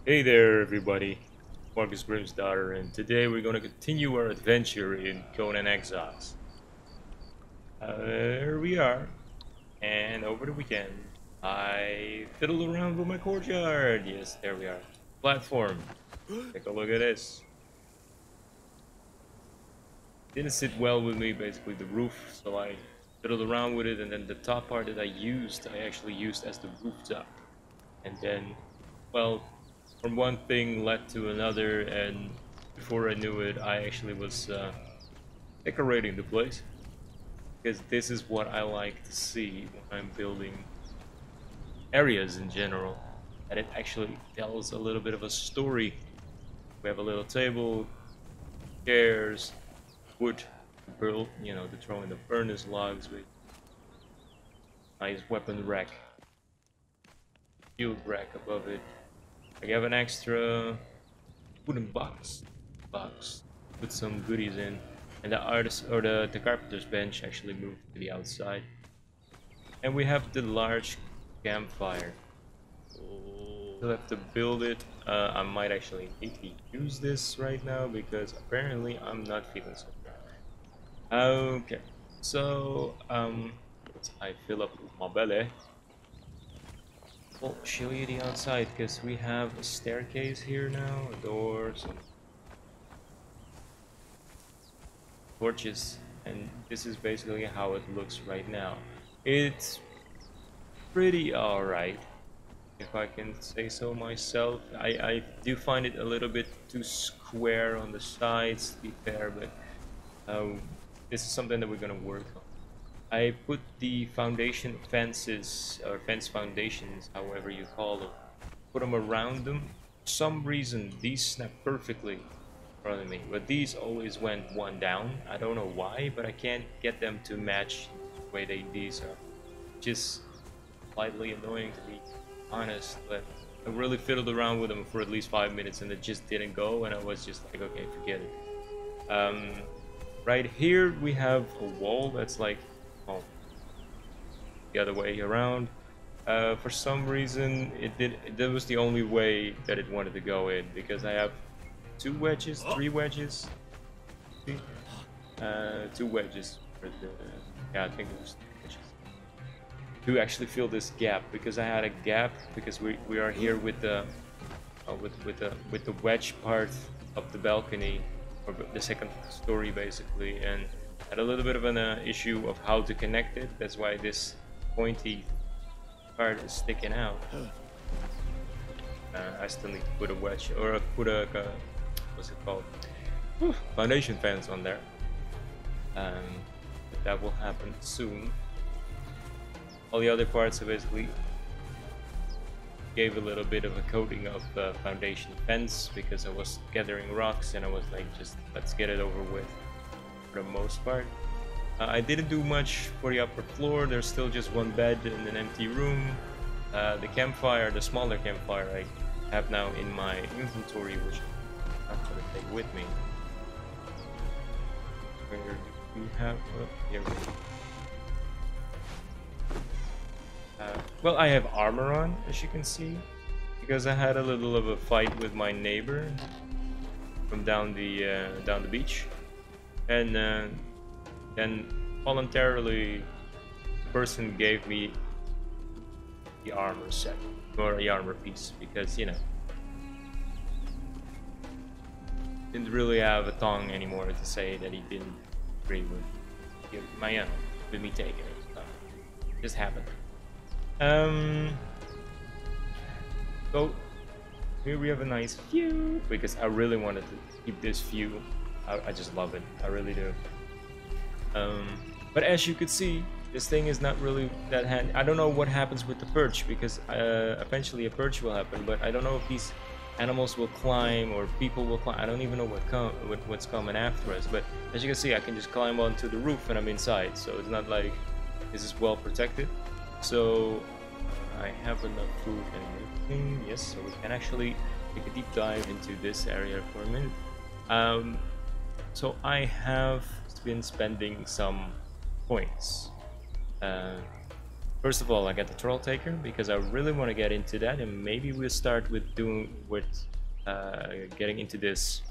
Hey there, everybody. Marcus Grimmsdottir, and today we're going to continue our adventure in Conan Exiles. Here we are, and over the weekend, I fiddled around with my courtyard. Yes, there we are. Platform. Take a look at this. Didn't sit well with me, basically the roof, so I fiddled around with it, and then the top part that I actually used as the rooftop. And then, well, from one thing led to another, and before I knew it, I actually was decorating the place, because this is what I like to see when I'm building areas in general, and it actually tells a little bit of a story. We have a little table, chairs, wood to build, to throw in the furnace logs with nice weapon rack, shield rack above it. I have an extra wooden box with some goodies in, and the artist or the carpenter's bench actually moved to the outside. And we have the large campfire. Still have to build it. I might actually need to use this right now because apparently I'm not feeling so good. Okay, so I fill up my belly. I'll show you the outside because we have a staircase here now, a door, some torches, and this is basically how it looks right now. It's pretty alright, if I can say so myself. I do find it a little bit too square on the sides, to be fair, but this is something that we're gonna work on. I put the foundation fences, or fence foundations, however you call them, put them around them. For some reason, these snap perfectly in front of me, but these always went one down. I don't know why, but I can't get them to match the way these are. Just slightly annoying, to be honest, but I really fiddled around with them for at least 5 minutes and it just didn't go, and I was just like, okay, forget it. Right here we have a wall that's like, oh, the other way around. For some reason, that was the only way that it wanted to go in, because I have three wedges, see? Two wedges for the, yeah, I think it was 2 wedges to actually fill this gap, because I had a gap because we are here with the with the wedge part of the balcony, or the second story basically, and had a little bit of an issue of how to connect it. That's why this pointy part is sticking out. I still need to put a wedge, or put a what's it called, foundation fence on there. But that will happen soon. All the other parts are basically gave a little bit of a coating of the foundation fence because I was gathering rocks and I was like, just let's get it over with. For the most part, I didn't do much for the upper floor. There's still just one bed in an empty room. The campfire, the smaller campfire, I have now in my inventory, which I'm gonna take with me. Where do we have? Here we go. Well, I have armor on, as you can see, because I had a little of a fight with my neighbor from down the beach. And then voluntarily the person gave me the armor set, or the armor piece, because, you know, didn't really have a tongue anymore to say that he didn't agree with my with me taking it. So it just happened. So here we have a nice view, because I really wanted to keep this view. I just love it, I really do. But as you could see, this thing is not really that handy. I don't know what happens with the perch, because eventually a perch will happen, but I don't know if these animals will climb or people will climb. I don't even know what's coming after us, but as you can see, I can just climb onto the roof and I'm inside, so it's not like this is well protected. So I have enough food and everything, yes, so we can actually take a deep dive into this area for a minute. So I have been spending some points First of all, I got the Troll Taker because I really want to get into that, and maybe we'll start with getting into this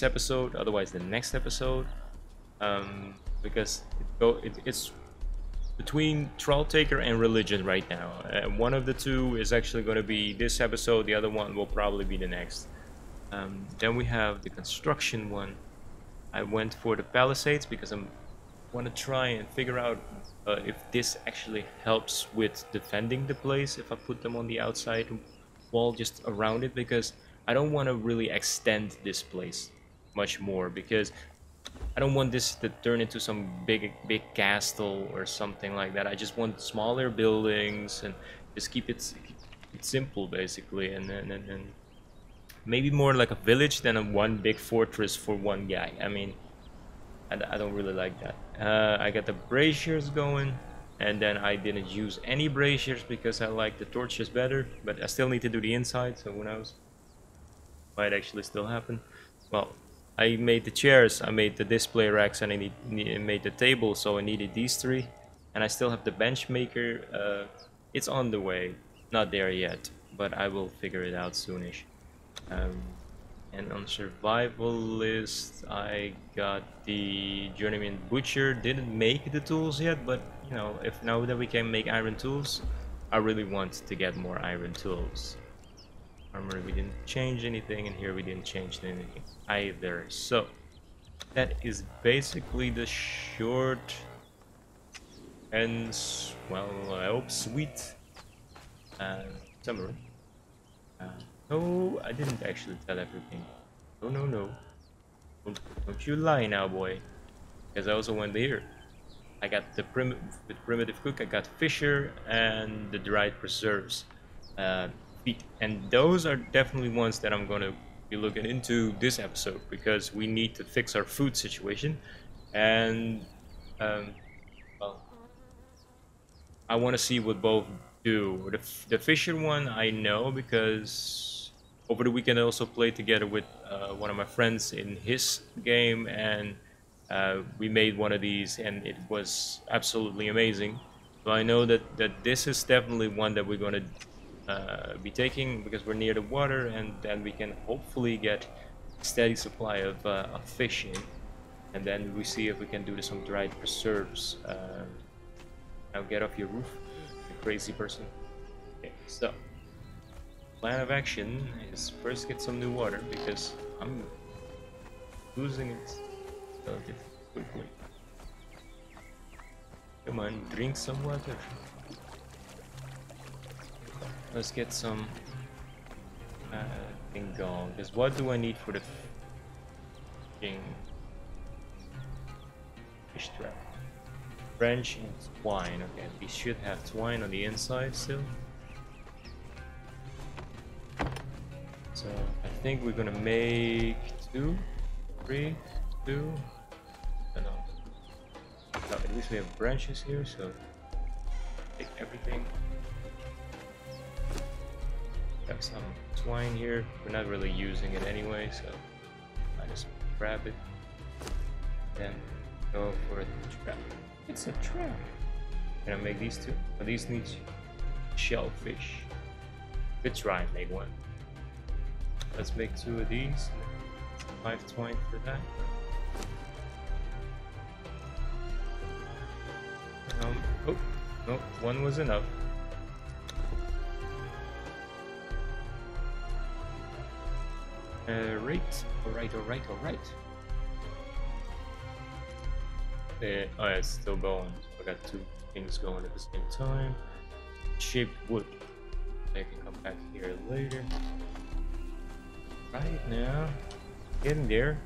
episode. Otherwise, the next episode, because it's between Troll Taker and Religion right now. One of the two is actually going to be this episode. The other one will probably be the next. Then we have the construction one. I went for the Palisades because I want to try and figure out if this actually helps with defending the place if I put them on the outside wall just around it, because I don't want to really extend this place much more, because I don't want this to turn into some big castle or something like that. I just want smaller buildings and just keep it simple basically, and maybe more like a village than a one big fortress for one guy. I mean, I don't really like that. I got the braziers going, and then I didn't use any braziers because I like the torches better, but I still need to do the inside, so who knows. Might actually still happen. Well, I made the chairs, I made the display racks, and I made the table, so I needed these three. And I still have the bench maker. It's on the way. Not there yet, but I will figure it out soonish. And on survival list, I got the Journeyman Butcher. Didn't make the tools yet, but you know, if now that we can make iron tools, I really want to get more iron tools. Armor, we didn't change anything, and here we didn't change anything either. So that is basically the short and, well, I hope sweet summary. No, I didn't actually tell everything. No. Don't you lie now, boy. Because I also went here. I got the primitive cook, I got Fisher, and the dried preserves feet. And those are definitely ones that I'm going to be looking into this episode, because we need to fix our food situation. And, well, I want to see what both do. The Fisher one I know because over the weekend I also played together with one of my friends in his game, and we made one of these and it was absolutely amazing. So I know that this is definitely one that we're going to be taking, because we're near the water, and then we can hopefully get a steady supply of fish in, and then we see if we can do some dried preserves. Now get off your roof, you crazy person. Okay, so plan of action is first get some new water, because I'm losing it relatively quickly. Come on, drink some water. Let's get some thing going, because what do I need for the fish trap? Branch and twine. Okay, we should have twine on the inside still. So I think we're gonna make 2, 3, 2. I don't know. No, at least we have branches here, so take everything. Got some twine here. We're not really using it anyway, so I just grab it. Then go for the trap. It's a trap. Can I make these two? Oh, these need shellfish. Let's try and make one. Let's make 2 of these. 5 twine for that. Oh, no, 1 was enough. Alright. Oh yeah, it's still going. So I got 2 things going at the same time. Shaped wood. I can come back here later. Right now, in there.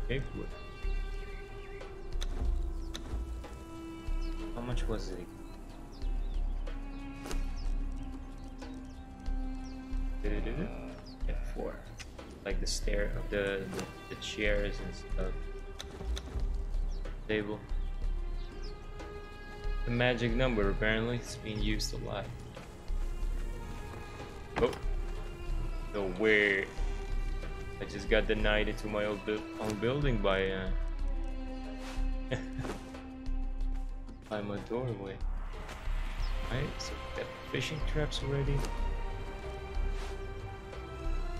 Shaped wood. How much was it? Yeah, 4. Like the stair of the chairs and stuff. Table. The magic number, apparently it's being used a lot. Oh, so where? I just got denied into my own building by by my doorway. Right, so we got fishing traps ready.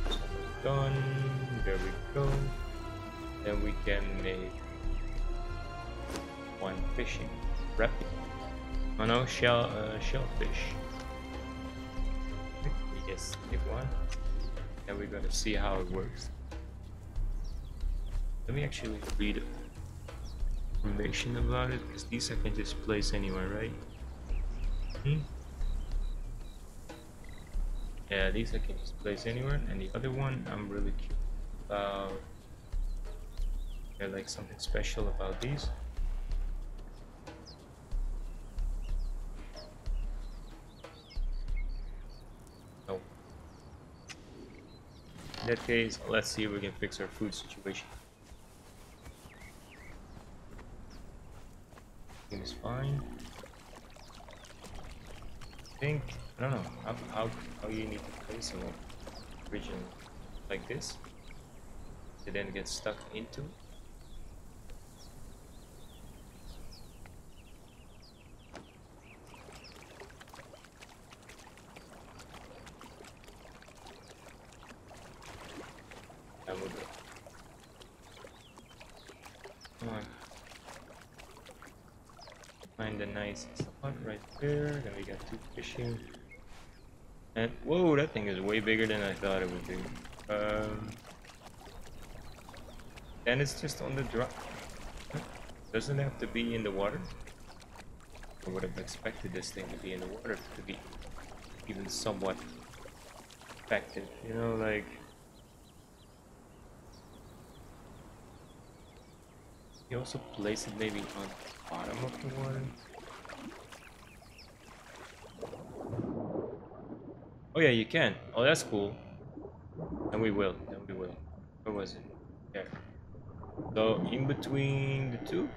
So done. There we go. Then we can make one fishing trap. Oh no, shellfish. Yes, take one. And we're gonna see how it works. Let me actually read information about it, because these I can just place anywhere, right? Yeah, these I can just place anywhere, and the other one I'm really curious about. Yeah, like something special about these. No. In that case, let's see if we can fix our food situation. Everything is fine. I don't know how you need to place a region like this to then get stuck into. And we'll go. Come on. Find a nice spot right there. Then we got 2 fishing. And whoa, that thing is way bigger than I thought it would be. And it's just on the drop. Doesn't have to be in the water. I would have expected this thing to be in the water to be even somewhat effective. You know, like. You also place it maybe on the bottom of the water. Oh yeah, you can. Oh, that's cool. And we will. And we will. Where was it? There. So in between the two.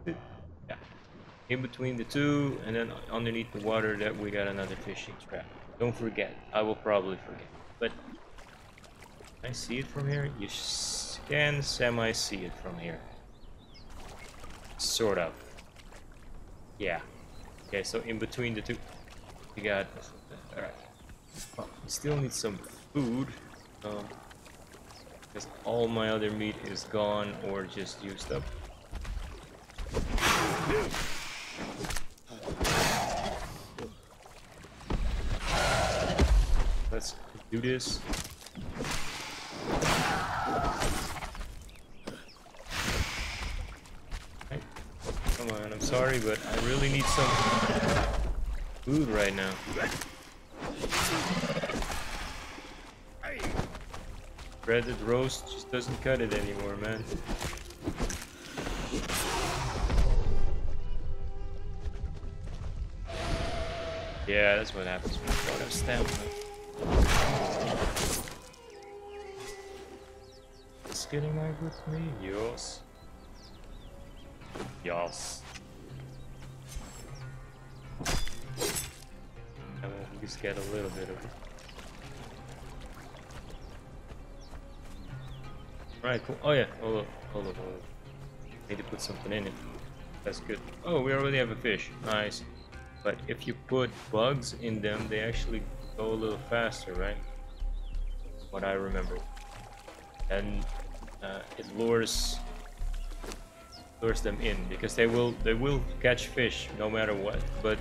Yeah. In between the two, and then underneath the water, that we got another fishing trap. Don't forget. I will probably forget. But can I see it from here? You can semi-see it from here. Sort of. Yeah. Okay, so in between the two, we got. Alright. Well, we still need some food. Because all my other meat is gone or just used up. Let's do this. Come on, I'm sorry, but I really need some food right now. Breaded roast just doesn't cut it anymore, man. Yeah, that's what happens when you don't have stamina. Is getting right with me? Yes. Yes. I will at least get a little bit of it. Right, cool. Oh yeah, hold on. Need to put something in it. That's good. Oh, we already have a fish. Nice. But if you put bugs in them, they actually go a little faster, right? That's what I remember. And it lures them in, because they will catch fish no matter what, but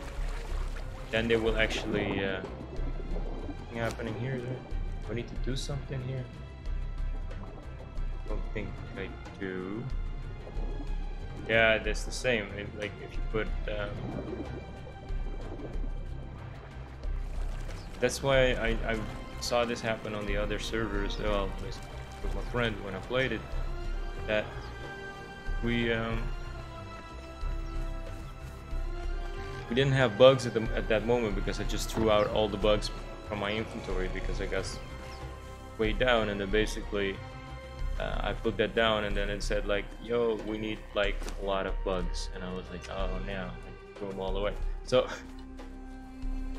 then they will actually something happening here. Do I need to do something here? I don't think I do. Yeah, that's the same. Like if you put that's why I saw this happen on the other servers, well, with my friend when I played it, that we didn't have bugs at that moment, because I just threw out all the bugs from my inventory because I got way down, and then basically I put that down, and then it said like, yo, we need like a lot of bugs, and I was like, oh no, I threw them all away. So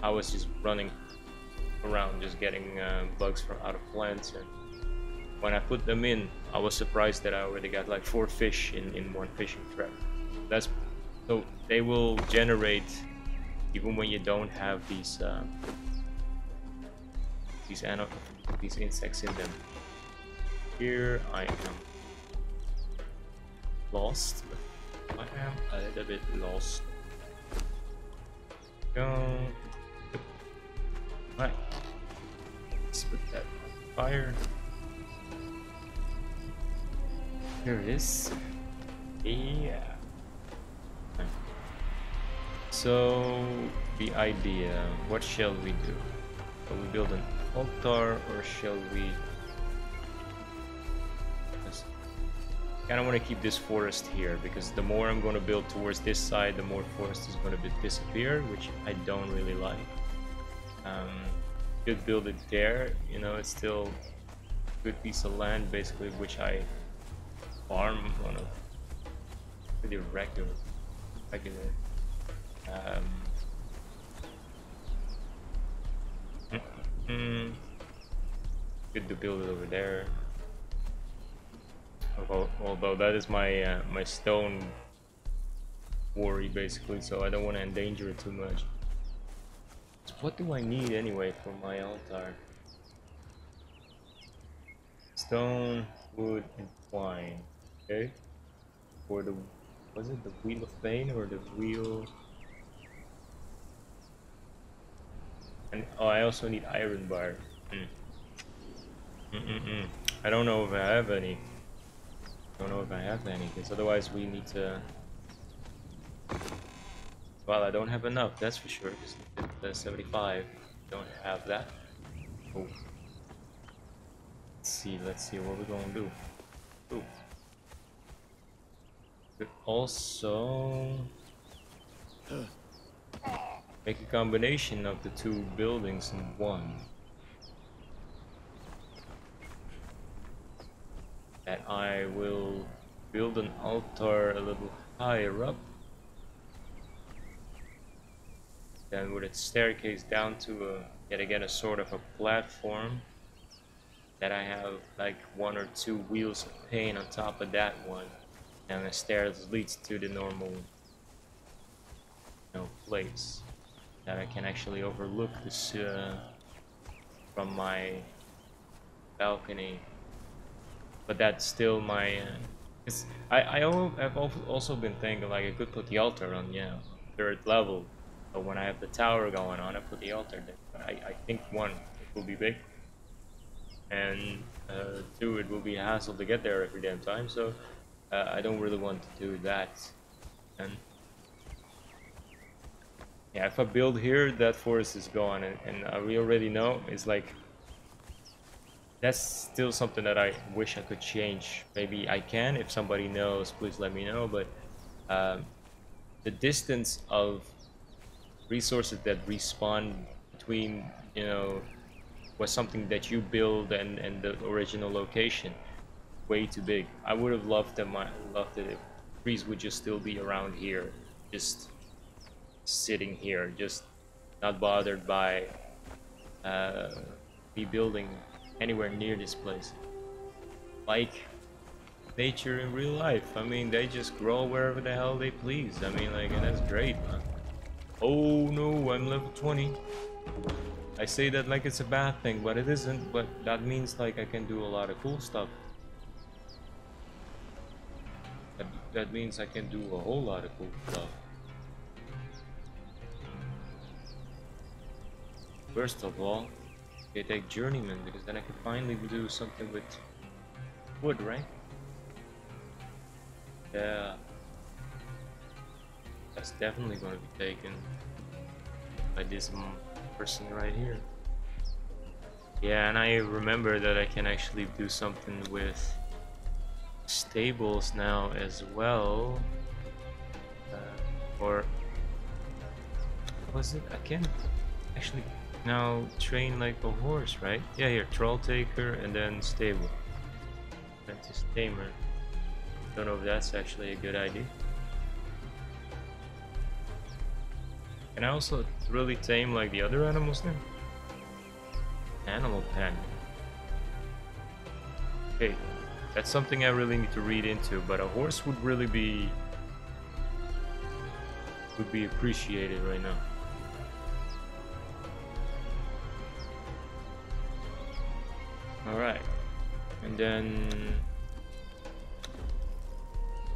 I was just running around just getting bugs from out of plants, and when I put them in, I was surprised that I already got like 4 fish in one fishing trap. That's So they will generate even when you don't have these insects in them. Here I am lost. I am a little bit lost. Go. Right. Let's put that on fire. Here it is. Yeah. So the idea, what shall we do? Shall we build an altar or shall we just kind of want to keep this forest here, because the more I'm going to build towards this side, the more forest is going to disappear, which I don't really like. Could build it there, you know, it's still a good piece of land basically, which I farm on a pretty regular. Good to build it over there. Although that is my my stone quarry basically, so I don't want to endanger it too much. So what do I need anyway for my altar? Stone, wood, and twine. Okay. For the, was it the wheel of pain or the wheel? And oh, I also need iron bar. I don't know if I have any. Because otherwise we need to. Well, I don't have enough, that's for sure. Because the 75, don't have that. Oh. Let's see what we're gonna do. Ooh. Could also make a combination of the two buildings in one. And I will build an altar a little higher up. Then with a staircase down to yet again a sort of a platform. That I have like 1 or 2 wheels of paint on top of that one. And the stairs leads to the normal, place that I can actually overlook this from my balcony. But that's still my. I've also been thinking like I could put the altar on 3rd level. But when I have the tower going on, I put the altar there. I think 1, it will be big, and 2, it will be a hassle to get there every damn time. So. I don't really want to do that, and yeah, if I build here, that forest is gone, and we already know it's like that's still something that I wish I could change. Maybe I can. If somebody knows, please let me know. But the distance of resources that respawn between was something that you build and the original location. Way too big. I would have loved it if trees would just still be around here, just sitting here, just not bothered by me building anywhere near this place. Like nature in real life. I mean, they just grow wherever the hell they please. I mean, like, and that's great, man. Oh no, I'm level 20. I say that like it's a bad thing, but it isn't. But that means like I can do a lot of cool stuff. That means I can do a whole lot of cool stuff. First of all, I take journeyman, because then I can finally do something with wood, right? Yeah. That's definitely going to be taken by this person right here. Yeah, and I remember that I can actually do something with stables now as well, or was it? I can actually now train like a horse, right? Yeah, here, troll taker and then stable. Apprentice tamer. Don't know if that's actually a good idea. Can I also really tame like the other animals then? Animal pen. Okay. That's something I really need to read into, but a horse would really be would be appreciated right now. Alright, and then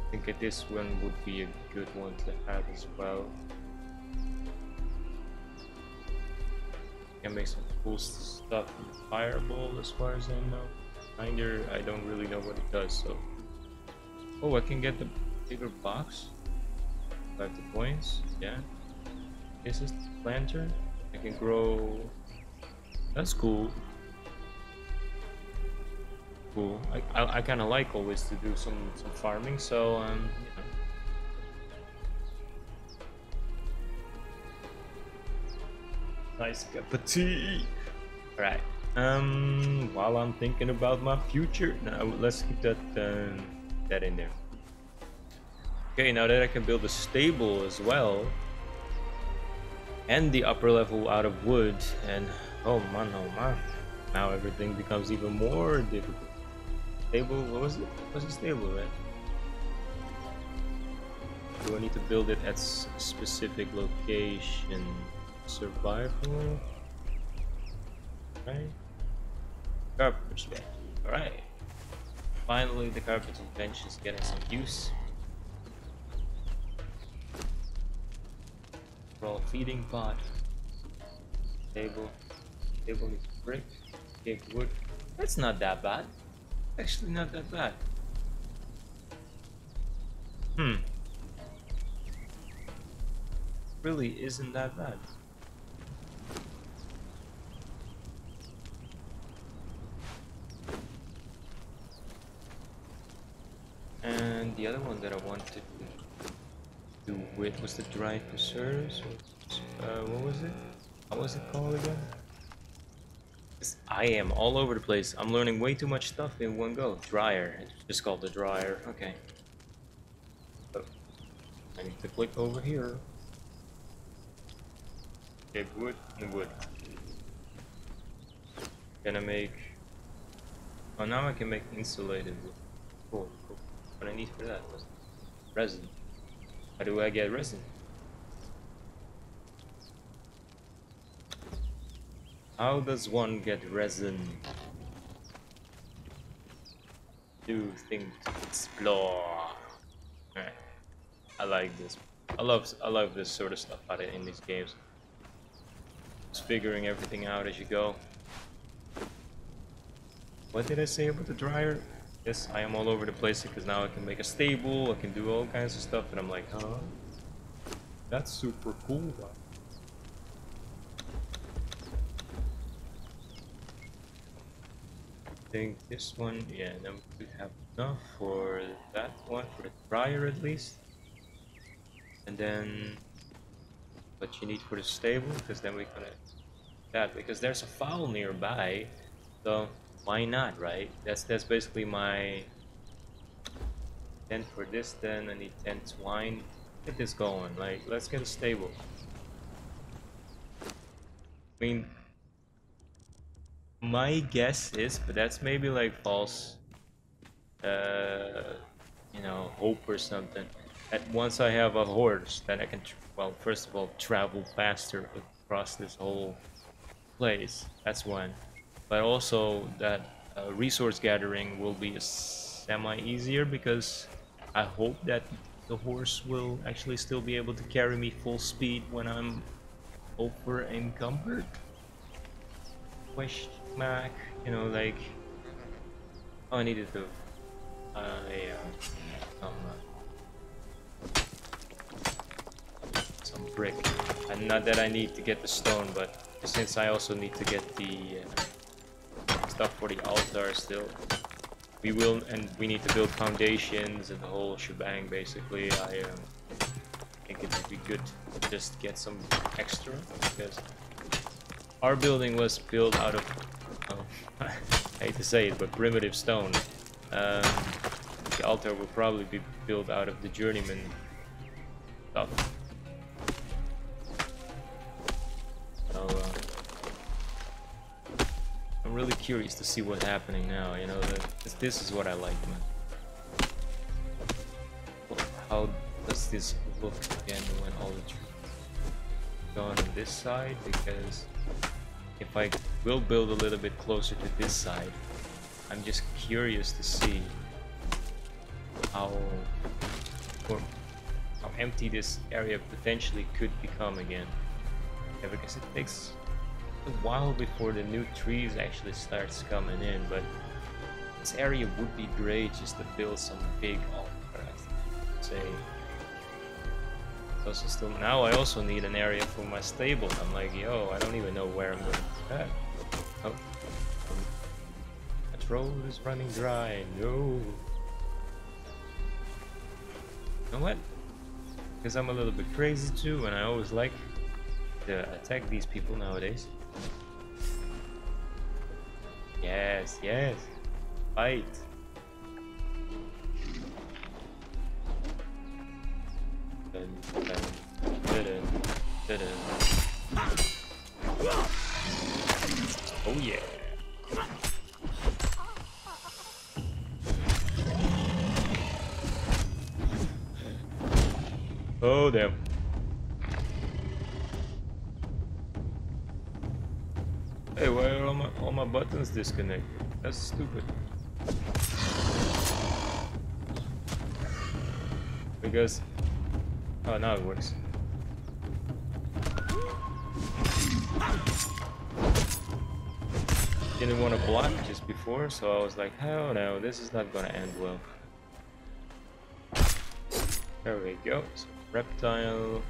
I think that this one would be a good one to have as well. Can make some cool stuff in Fireball as far as I know. Binder, I don't really know what it does, so. Oh, I can get the bigger box. 5 the coins, yeah. This is the planter. I can grow. That's cool. Cool. I kind of like always to do some farming, so you know. Nice cup of tea. All right. While I'm thinking about my future, now let's keep that in there. Okay, now that I can build a stable as well, and the upper level out of wood, and oh man, now everything becomes even more difficult. Stable, what was it? Was it stable, right? Do I need to build it at a specific location? Survival. Right. Carpenter's bench. Alright. Finally, the carpenter's bench is getting some use. Roll feeding pot. Table. Table needs brick. Take wood. That's not that bad. Actually, not that bad. Really isn't that bad. And the other one that I wanted to do with was the dried preserves. What was it? What was it called again? I am all over the place. I'm learning way too much stuff in one go. Dryer. It's just called the dryer. Okay. So, I need to click over here. Okay, wood and wood. Can I make... Oh, now I can make insulated wood. Cool, cool. What I need for that was resin. How do I get resin? How does one get resin? Do things to explore. Alright. I like this. I love this sort of stuff out in these games. Just figuring everything out as you go. What did I say about the dryer? Yes, I am all over the place because now I can make a stable, I can do all kinds of stuff, and I'm like, huh? That's super cool. I think this one, yeah, then we have enough for that one, for the dryer at least. And then what you need for the stable, because then we connect that, because there's a fowl nearby, so why not, right? That's basically my 10 for this. Then I need 10 swine. Get this going. Like, let's get a stable. I mean, my guess is, but that's maybe like false, you know, hope or something. That once I have a horse, then I can, well, first of all, travel faster across this whole place. That's one. But also that resource gathering will be semi-easier because I hope that the horse will actually still be able to carry me full speed when I'm over encumbered. Question mark, you know, like, oh, I needed to some brick, and not that I need to get the stone, but since I also need to get the stuff for the altar still, we need to build foundations and the whole shebang. Basically, I think it would be good to just get some extra, because our building was built out of, I hate to say it, but primitive stone. The altar will probably be built out of the journeyman stuff. So I'm really curious to see what's happening now. You know, this is what I like, man. How does this look again when all the trees are gone on this side, because if I will build a little bit closer to this side, I'm just curious to see how empty this area potentially could become again. Yeah, because it takes a while before the new trees actually starts coming in, but this area would be great just to build some big altar, I'd say. Also still, now I also need an area for my stable. I'm like, yo, I don't even know where I'm going to put that. Oh, that road is running dry. No. You know what? Because I'm a little bit crazy too, and I always like to attack these people nowadays. Yes, yes. Fight. Dun, dun, dun, dun, dun. Oh yeah. Oh damn. Hey, why are all my buttons disconnected? That's stupid. Because oh, now it works. Didn't want to block just before, so I was like, hell no, this is not gonna end well. There we go. So, reptile.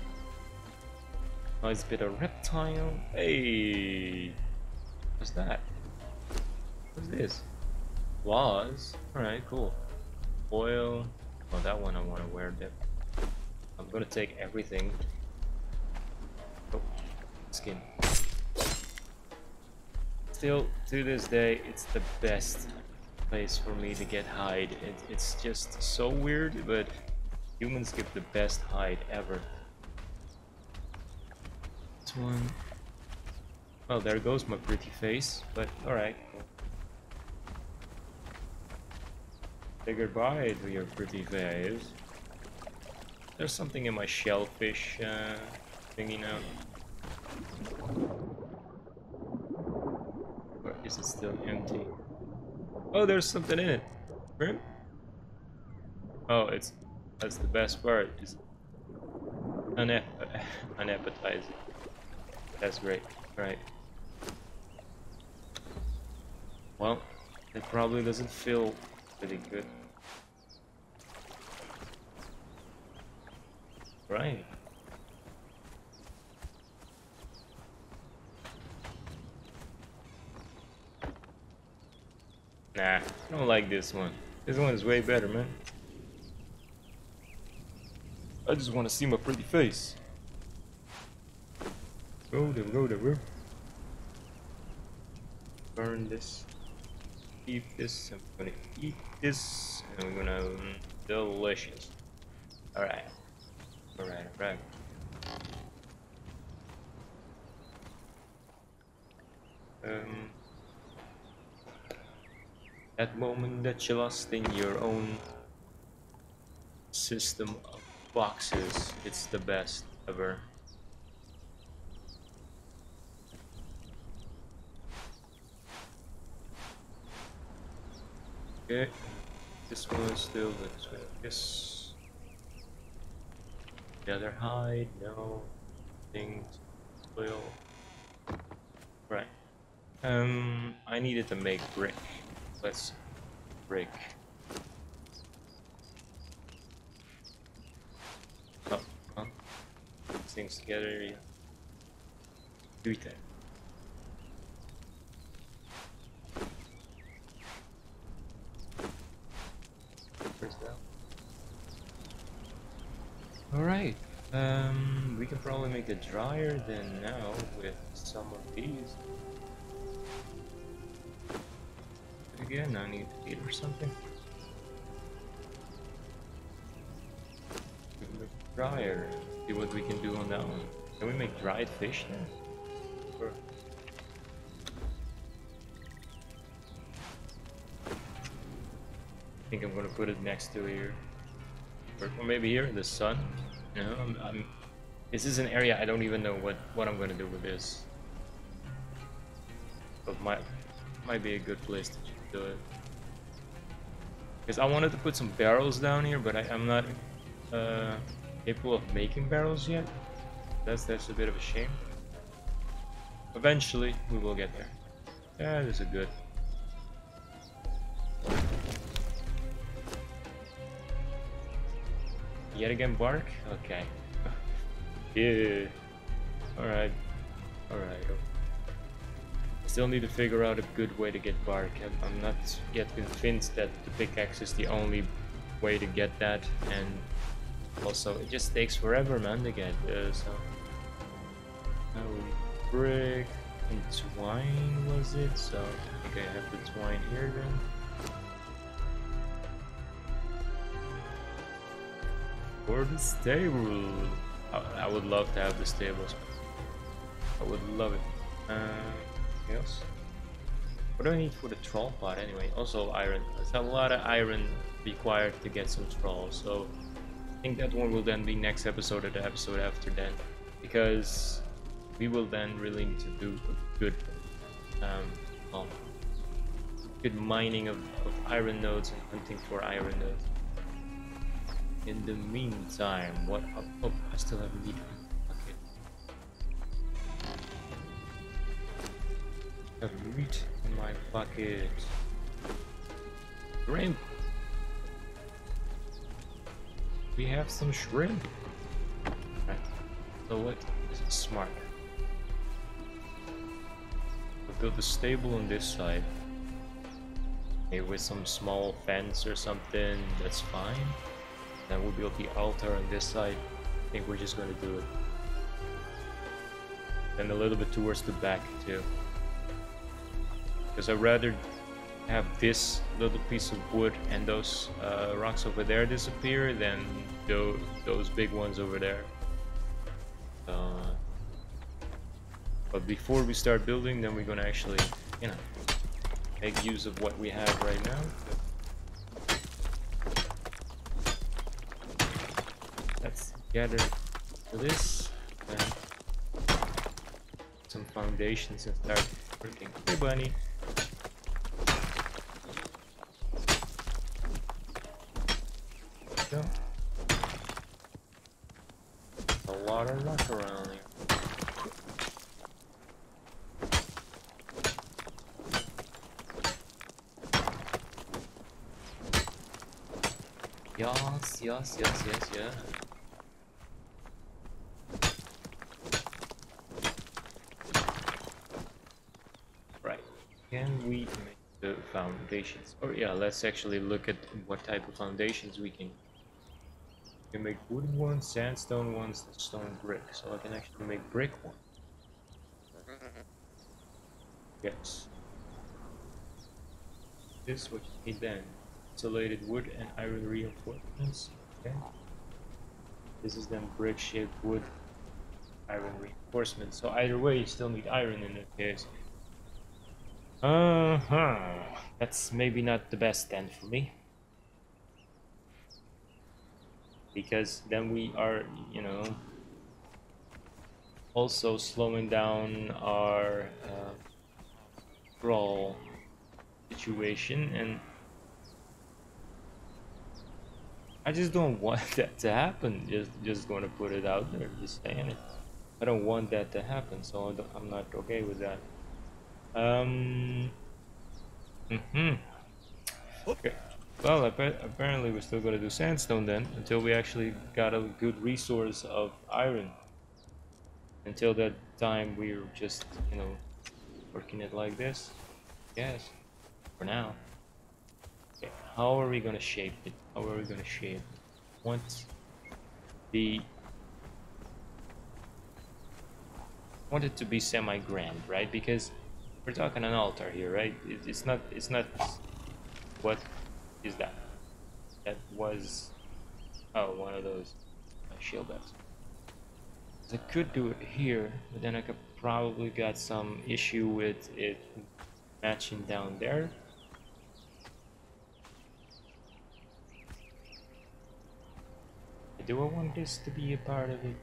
Nice bit of reptile. Hey, what's that? What's this? Laws. Alright, cool. Oil. Oh, that one I want to wear. That. I'm gonna take everything. Oh, skin. Still, to this day, it's the best place for me to get hide. It's just so weird, but humans give the best hide ever. This one. Well, there goes my pretty face, but alright. Say goodbye to your pretty face. There's something in my shellfish thingy now. Or is it still empty? Oh, there's something in it. Shrimp? Oh, that's the best part. It's unappetizing. That's great. Right. Well, it probably doesn't feel pretty good. Right. Nah, I don't like this one. This one is way better, man. I just want to see my pretty face. Go, there we go, there we go. Burn this. Keep this. I'm gonna eat this. And I'm gonna delicious. Alright. Alright, alright. That moment that you lost in your own system of boxes, it's the best ever. Okay, this one is still this way. Yes. The other hide, no. Things, oil. Right. I needed to make brick. Let's break. Oh, huh? Put things together. Yeah. Do that. First down. All right. We can probably make a dryer then now with some of these. Again, I need to eat or something. We can make a dryer. See what we can do on that one. Can we make dried fish then? Or I think I'm gonna put it next to here. Or maybe here in the sun. You know, this is an area I don't even know what I'm gonna do with this. But might be a good place to do it. Because I wanted to put some barrels down here, but I'm not capable of making barrels yet. That's a bit of a shame. Eventually, we will get there. Yeah, this is good. Yet again, bark? Okay. Yeah. Alright. Alright. Still need to figure out a good way to get bark. I'm not yet convinced that the pickaxe is the only way to get that, and also it just takes forever, man, to get so now brick and twine, was it? So I think I have the twine here then. For the stable, I would love to have the stables. I would love it. Anything else? What do I need for the troll pot anyway? Also iron. There's a lot of iron required to get some trolls, so I think that one will then be next episode or the episode after then, because we will then really need to do a good good mining of iron nodes and hunting for iron nodes. In the meantime, what up? Oh, I still have meat. I have meat in my bucket. Shrimp. We have some shrimp. Right. So what is smart? We'll build a stable on this side. Maybe with some small fence or something. That's fine. Then we'll build the altar on this side. I think we're just gonna do it. And a little bit towards the back too. Because I'd rather have this little piece of wood and those rocks over there disappear than those big ones over there. But before we start building, then we're gonna actually, you know, make use of what we have right now. Let's gather this and some foundations and start working. Hey, bunny. Go. A lot of luck around here. Yes. Right. Can we make the foundations? Or yeah, let's actually look at what type of foundations we can. We can make wooden ones, sandstone ones, and stone brick. So I can actually make brick ones. Yes. This is what you need then. Insulated wood and iron reinforcements. Okay. This is then brick shaped wood, iron reinforcements. So either way, you still need iron in this case. That's maybe not the best then for me. Because then we are, you know, also slowing down our crawl situation, and I just don't want that to happen. Just gonna put it out there, just saying it. I don't want that to happen, so I'm not okay with that. Okay. Well, apparently we're still gonna do sandstone then, until we actually got a good resource of iron. Until that time, we're just, you know, working it like this. Yes. For now. Okay. How are we gonna shape it? How are we gonna shape it? Want it to be semi-grand, right? Because we're talking an altar here, right? It's not. What is that? That was. Oh, one of those shield bats. I could do it here, but then I could probably got some issue with it matching down there. I Do I want this to be a part of it?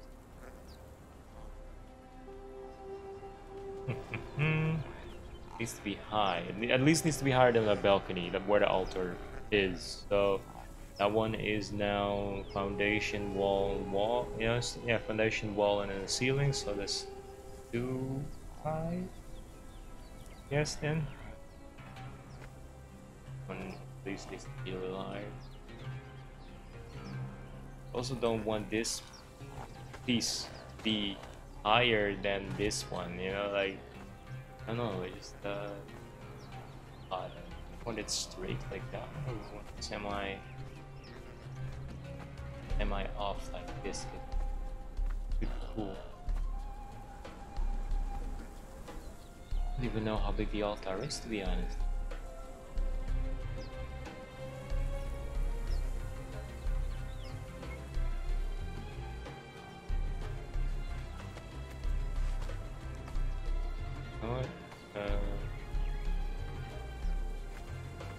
Needs to be high. It at least needs to be higher than the balcony, where the altar is. So that one is now foundation wall. Yes, yeah, foundation wall and then the ceiling. So that's too high. Yes, then. One at least needs to be alive. Also, don't want this piece to be higher than this one. You know, like I don't know, it's just I want it straight like that. I want it semi off like this. It'd be cool. I don't even know how big the altar is, to be honest.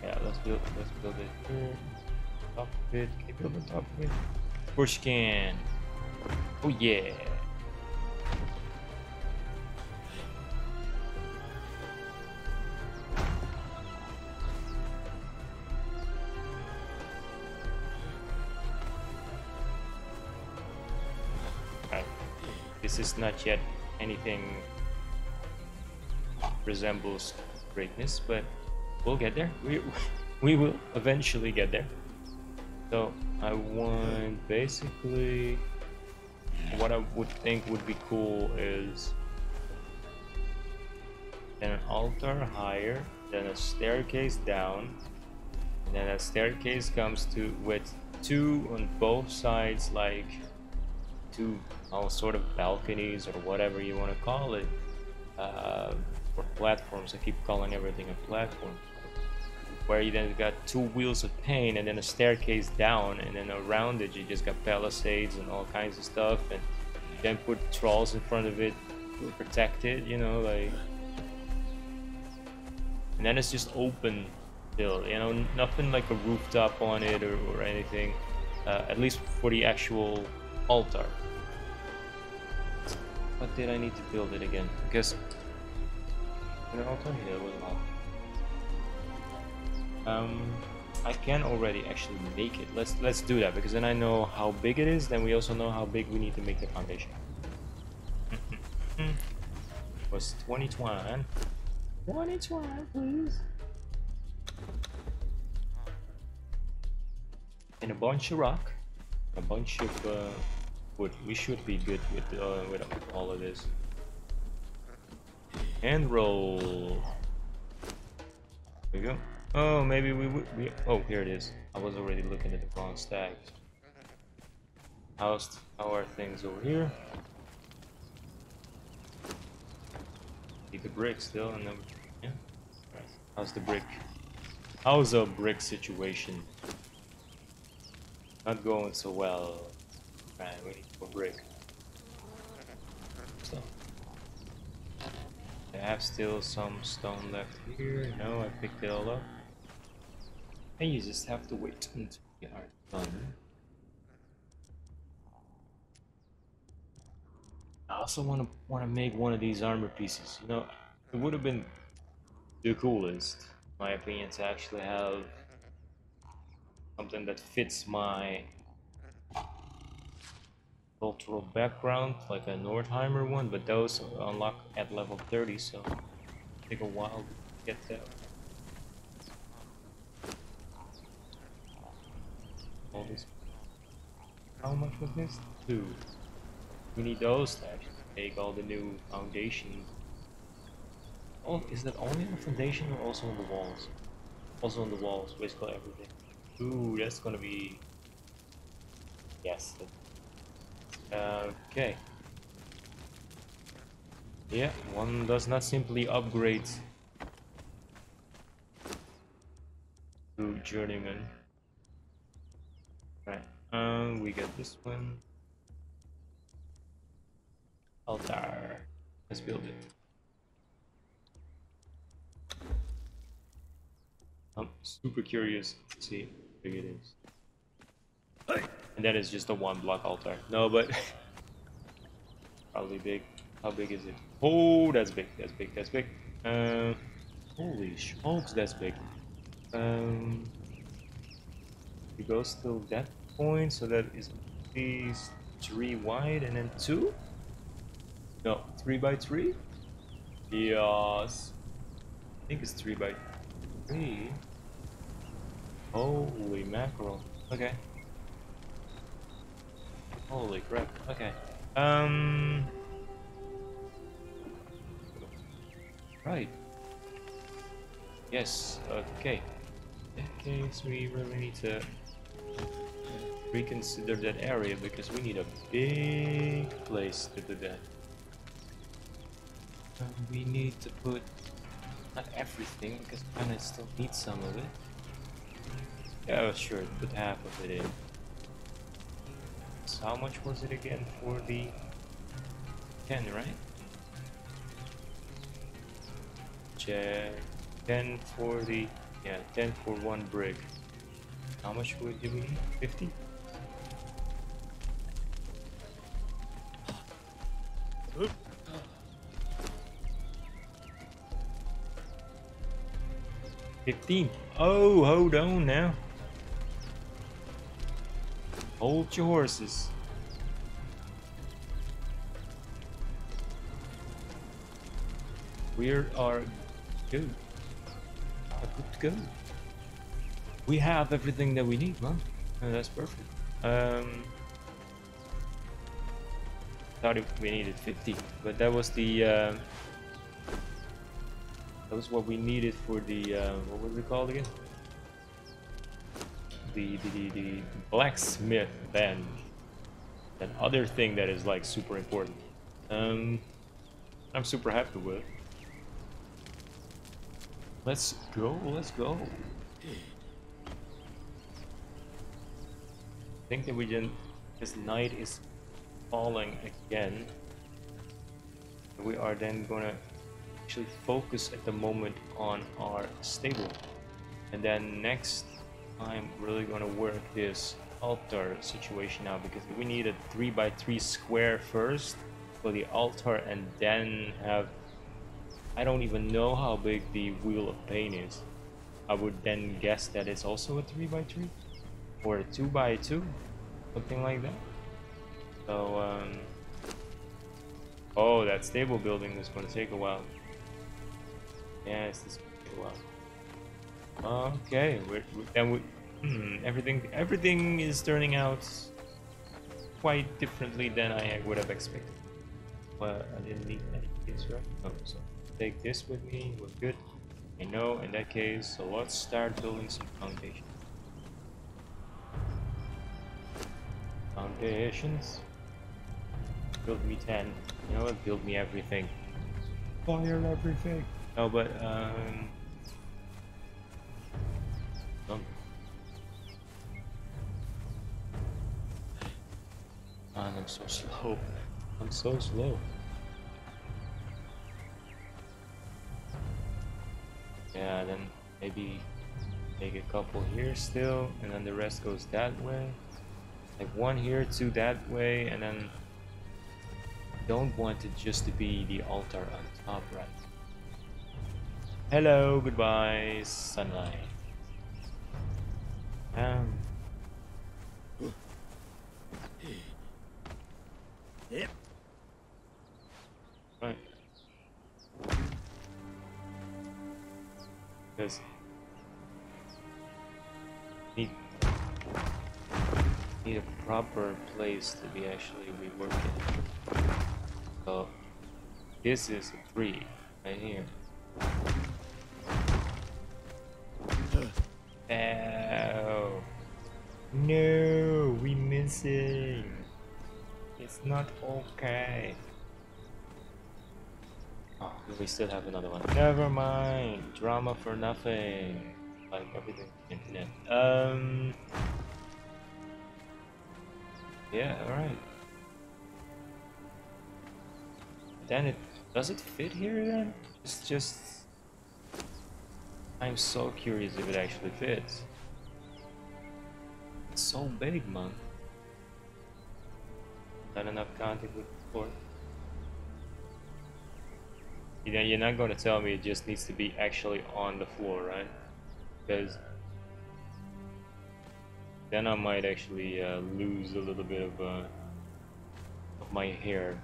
Yeah, let's build it here. Top of it. Can you build on top of it? Of course you can. Oh yeah. Alright. This is not yet anything resembles greatness, but we'll get there. We will eventually get there. So I want basically what I would think would be cool is an altar higher, then a staircase down, and then a staircase comes to with two on both sides, like two sort of balconies or whatever you want to call it. Or platforms. I keep calling everything a platform. Where you then got two wheels of paint and then a staircase down, and then around it you just got palisades and all kinds of stuff, and then put trolls in front of it to protect it, you know, like. And then it's just open still, you know, nothing like a rooftop on it or anything, at least for the actual altar. But did I need to build it again? Because I can already actually make it. Let's do that, because then I know how big it is. Then we also know how big we need to make the foundation. Was 2020? 2020, please. And a bunch of rock, a bunch of wood. We should be good with all of this. And roll. There we go. Oh, maybe we would. Oh, here it is. I was already looking at the wrong stacks. How are things over here? Need the brick still, and then yeah. Right. How's the brick? How's the brick situation? Not going so well. Right, we need more brick. So. I have still some stone left here. No, I picked it all up. And you just have to wait until we are done. I also want to make one of these armor pieces. You know, it would have been the coolest, in my opinion, to actually have something that fits my cultural background, like a Nordheimer one, but those unlock at level 30, so it'll take a while to get that. All this. How much was this? 2. We need those to actually make all the new foundations. Oh, is that only on the foundation or also on the walls? Also on the walls, basically everything. Ooh, that's gonna be. Yes. Okay. Yeah, one does not simply upgrade to journeyman. Right. We got this one. Altar. Let's build it. I'm super curious to see how big it is. And that is just a 1 block altar. No, but probably big. How big is it? Oh, that's big. That's big. That's big. Holy smokes, that's big. It goes till that point, so that is at least 3 wide and then 2. No, 3 by 3. Yes, I think it's 3 by 3. Holy mackerel. Okay. Holy crap. Okay. Right. Yes. Okay. In that case, we really need to reconsider that area because we need a big place to do that. We need to put not everything because I kind of still need some of it. Yeah, sure. Put half of it in. So how much was it again for the 10, right? Check. 10 for the 10 for 1 brick. How much would do we need? 50? Oop. 15. Oh, hold on now. Hold your horses. We are good. Good to go. We have everything that we need, man. That's perfect. Thought we needed 50, but that was the that was what we needed for the what was it called again? The blacksmith then. That other thing that is like super important. I'm super happy with. Let's go. Let's go. I think that we didn't. This night is falling again. We are then gonna actually focus at the moment on our stable, and then next I'm really gonna work this altar situation out because we need a 3 by 3 square first for the altar, and then have. I don't even know how big the wheel of pain is. I would then guess that it's also a 3 by 3 or a 2 by 2, something like that. So, oh, that stable building is going to take a while. Yes, this is going to take a while. Okay, everything is turning out quite differently than I would have expected. Well, I didn't need any kids, right? Oh, so take this with me. We're good. I know. In that case, so let's start building some foundations. Foundations. Build me 10. You know what? Build me everything. Fire everything. No, but Man, I'm so slow. I'm so slow. Yeah, then maybe make a couple here still, and then the rest goes that way. Like 1 here, 2 that way, and then don't want it just to be the altar on top, right? Hello, goodbye, sunlight. Yep. Right. Because need a proper place to be actually reworking. So this is a 3 right here. Oh no, we missing. It's not okay. Oh, we still have another one. Never mind. Drama for nothing. Like everything internet. Yeah, alright. Then does it fit here then? It's just I'm so curious if it actually fits. It's so big, man. Not enough contact with the floor. You know, you're not going to tell me it just needs to be actually on the floor, right? Because then I might actually lose a little bit of my hair.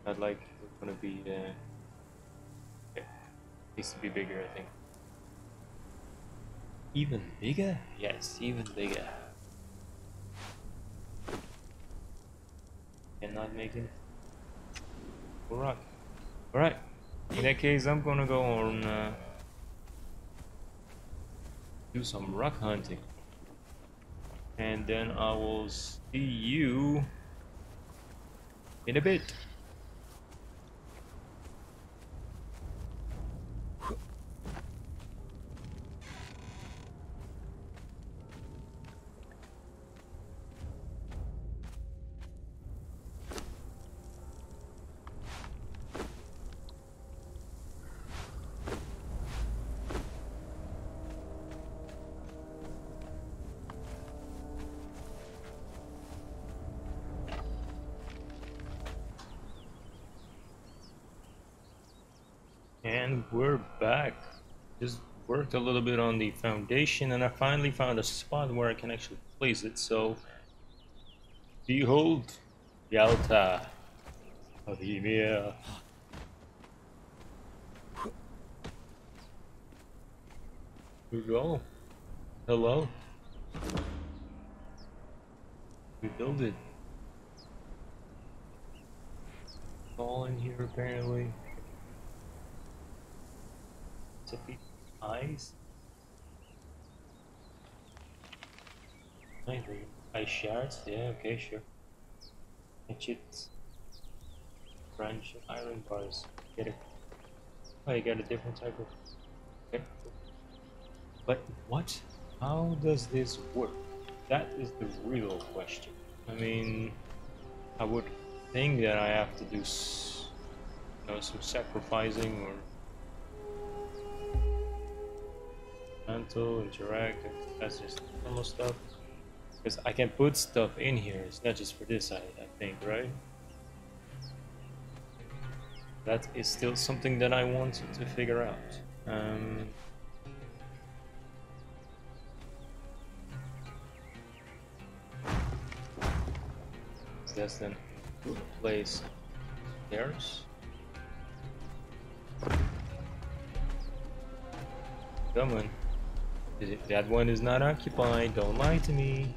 I'd like it's gonna be yeah, needs to be bigger, I think. Even bigger? Yes, even bigger. Cannot make it. Rock. Alright. In that case, I'm gonna go on do some rock hunting. And then I will see you in a bit. And we're back. Just worked a little bit on the foundation and I finally found a spot where I can actually place it. So, behold, Yalta of Ymir. Here we go. Hello. We built it. All in here apparently. Eyes. Eye shards, yeah, okay, sure. Hatchets. Branch iron bars. Get it. Oh, you got a different type of. Okay. But what? How does this work? That is the real question. I mean, I would think that I have to do some sacrificing or interact, that's just normal stuff. Because I can put stuff in here, it's not just for this side, I think, right? That is still something that I want to figure out. That's then place stairs. Come on. That one is not occupied, don't lie to me.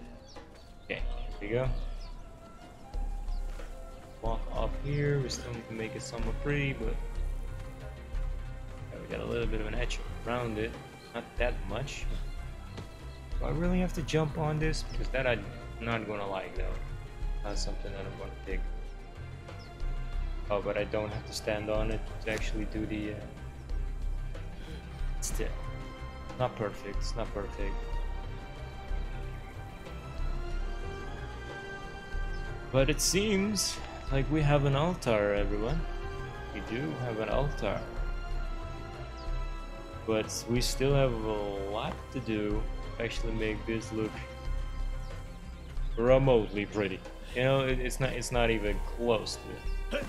Okay, here we go. Walk off here, we still need to make it somewhat pretty, but we got a little bit of an edge around it. Not that much. Do I really have to jump on this? Because that I'm not gonna like though. Not something that I'm gonna dig. Oh, but I don't have to stand on it to actually do the still. Not perfect, it's not perfect. But it seems like we have an altar, everyone. We do have an altar. But we still have a lot to do to actually make this look remotely pretty. You know, it's not even close to it.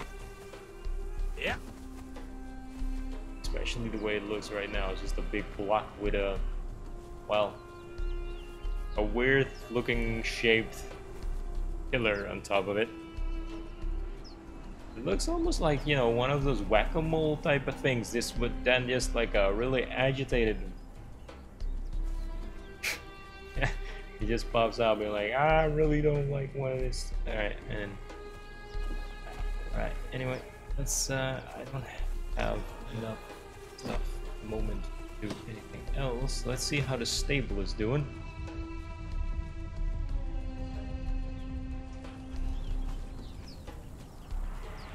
Yeah. Especially the way it looks right now. It's just a big block with a, well, a weird looking shaped pillar on top of it. It looks almost like, you know, one of those whack-a-mole type of things. This would then just like a really agitated. He just pops out being like, I really don't like one of this. Alright, and alright, anyway, let's I don't have enough stuff at the moment to do anything else. Let's see how the stable is doing.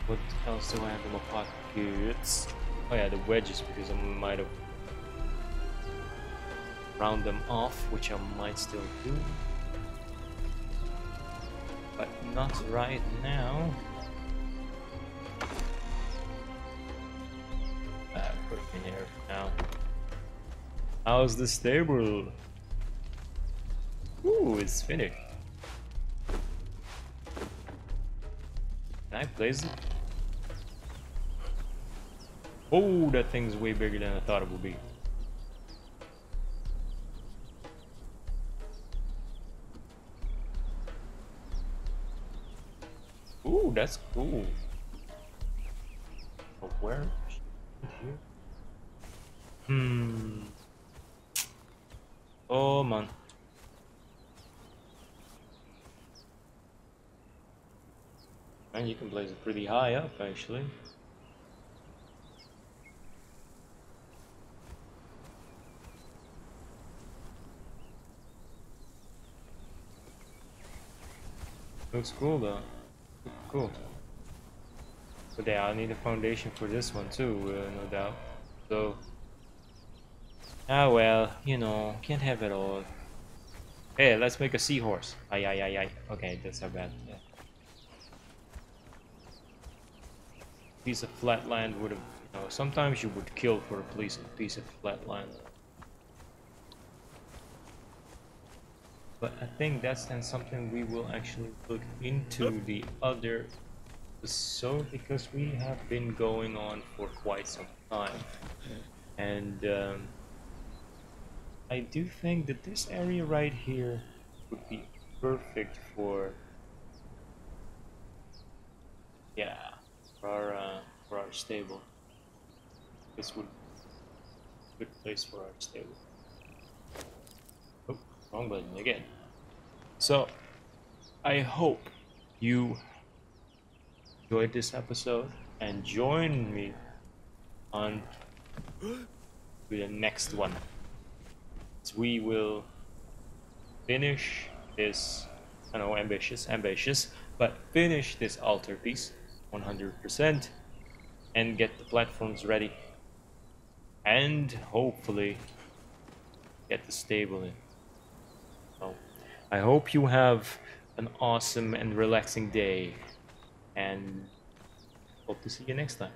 What else do I have in my pockets? Oh yeah, the wedges, because I might have round them off, which I might still do, but not right now. Put it in here for now. How's the stable? Ooh, it's finished. Can I place it? Oh, that thing's way bigger than I thought it would be. Ooh, that's cool. But where? Here? Oh man. Man, you can place it pretty high up actually. Looks cool though. Cool. But yeah, I need a foundation for this one too, no doubt. So, well, you know, can't have it all. Hey, let's make a seahorse. Ay, ay, ay, ay. Okay, that's not bad. Yeah. Piece of flat land would have, you know, sometimes you would kill for a piece of flat land. But I think that's then something we will actually look into the other episode, because we have been going on for quite some time. And I do think that this area right here would be perfect for, yeah, for our stable. This would be a good place for our stable. Oh, wrong button again. So, I hope you enjoyed this episode and join me on the next one. So we will finish this, I know, ambitious, but finish this altar piece 100% and get the platforms ready and hopefully get the stable in. So I hope you have an awesome and relaxing day, and hope to see you next time.